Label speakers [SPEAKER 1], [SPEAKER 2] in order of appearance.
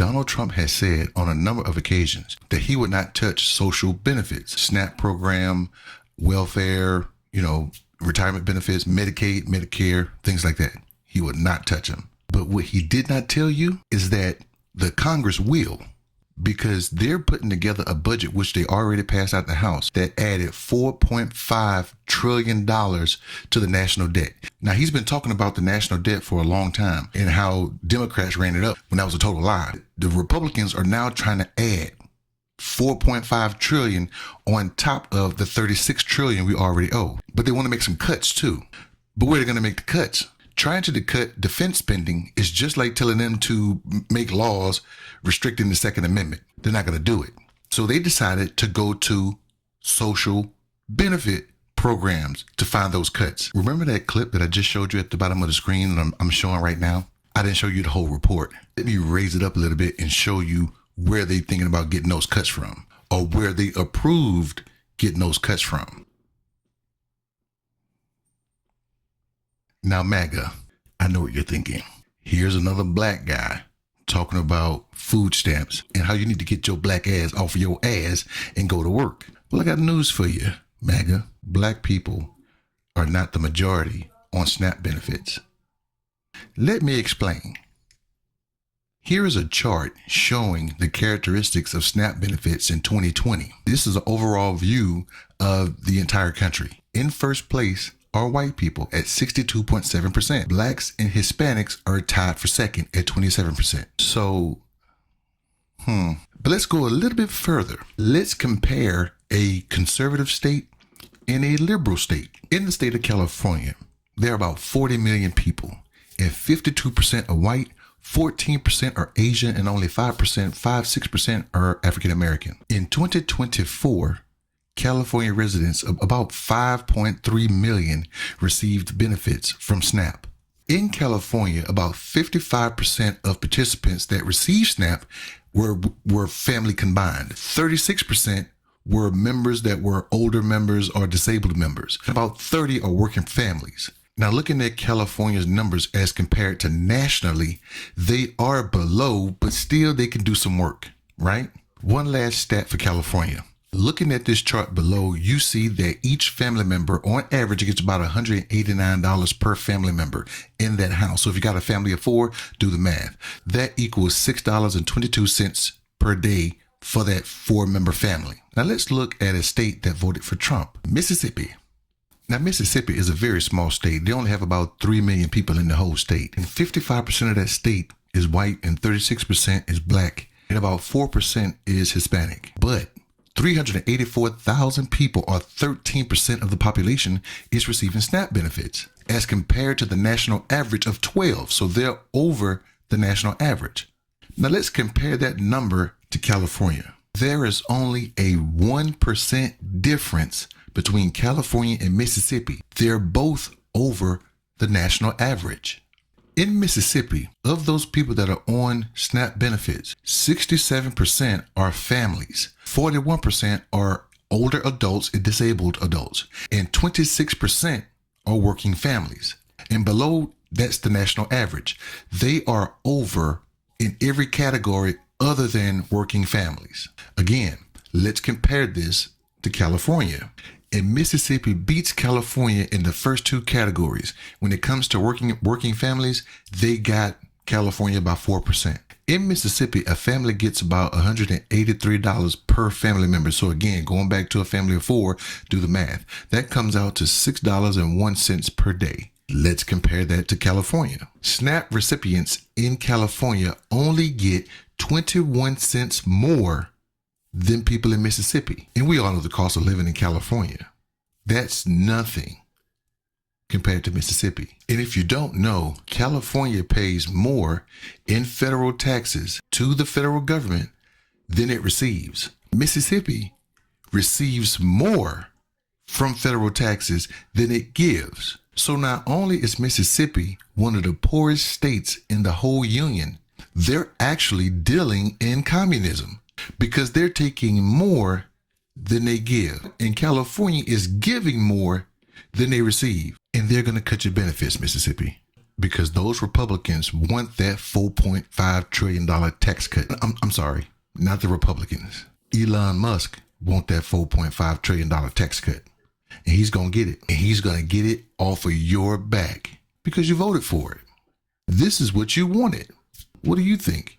[SPEAKER 1] Donald Trump has said on a number of occasions that he would not touch social benefits, SNAP program, welfare, retirement benefits, Medicaid, Medicare, things like that. He would not touch them. But what he did not tell you is that the Congress will, because they're putting together a budget, which they already passed out the House, that added $4.5 trillion to the national debt. Now, he's been talking about the national debt for a long time and how Democrats ran it up when that was a total lie. The Republicans are now trying to add $4.5 trillion on top of the $36 trillion we already owe. But they want to make some cuts too. But where are they going to make the cuts? Trying to cut defense spending is just like telling them to make laws restricting the Second Amendment. They're not going to do it. So they decided to go to social benefit programs to find those cuts. Remember that clip that I just showed you at the bottom of the screen that I'm showing right now? I didn't show you the whole report. Let me raise it up a little bit and show you where they're thinking about getting those cuts from, or where they approved getting those cuts from. Now, Maga, I know what you're thinking. Here's another black guy talking about food stamps and how you need to get your black ass off of your ass and go to work. Well, I got news for you, Maga. Black people are not the majority on SNAP benefits. Let me explain. Here is a chart showing the characteristics of SNAP benefits in 2020. This is an overall view of the entire country. In first place are white people at 62.7%. Blacks and Hispanics are tied for second at 27%. So, but let's go a little bit further. Let's compare a conservative state and a liberal state. In the state of California, there are about 40 million people, and 52% are white, 14% are Asian, and only 6% are African American. In 2024, California residents of about 5.3 million received benefits from SNAP. In California, about 55% of participants that received SNAP were family combined. 36% were members that were older members or disabled members. About 30 are working families. Now, looking at California's numbers as compared to nationally, they are below, but still they can do some work, right? One last stat for California. Looking at this chart below, you see that each family member on average gets about $189 per family member in that house. So if you got a family of 4, do the math. That equals $6.22 per day for that 4-member family. Now let's look at a state that voted for Trump, Mississippi. Now, Mississippi is a very small state. They only have about 3 million people in the whole state. And 55% of that state is white and 36% is black. And about 4% is Hispanic. But 384,000 people, or 13% of the population, is receiving SNAP benefits as compared to the national average of 12. So they're over the national average. Now let's compare that number to California. There is only a 1% difference between California and Mississippi. They're both over the national average. In Mississippi, of those people that are on SNAP benefits, 67% are families, 41% are older adults and disabled adults, and 26% are working families. And below, that's the national average. They are over in every category other than working families. Again, let's compare this to California. And Mississippi beats California in the first 2 categories. When it comes to working families, they got California by 4%. In Mississippi, a family gets about $183 per family member. So again, going back to a family of 4, do the math. That comes out to $6.01 per day. Let's compare that to California. SNAP recipients in California only get 21 cents more than people in Mississippi. And we all know the cost of living in California. That's nothing compared to Mississippi. And if you don't know, California pays more in federal taxes to the federal government than it receives. Mississippi receives more from federal taxes than it gives. So not only is Mississippi one of the poorest states in the whole union, they're actually dealing in communism, because they're taking more than they give. And California is giving more than they receive. And they're going to cut your benefits, Mississippi. because those Republicans want that $4.5 trillion tax cut. I'm sorry, not the Republicans. Elon Musk want that $4.5 trillion tax cut. And he's going to get it. And he's going to get it off of your back because you voted for it. This is what you wanted. What do you think?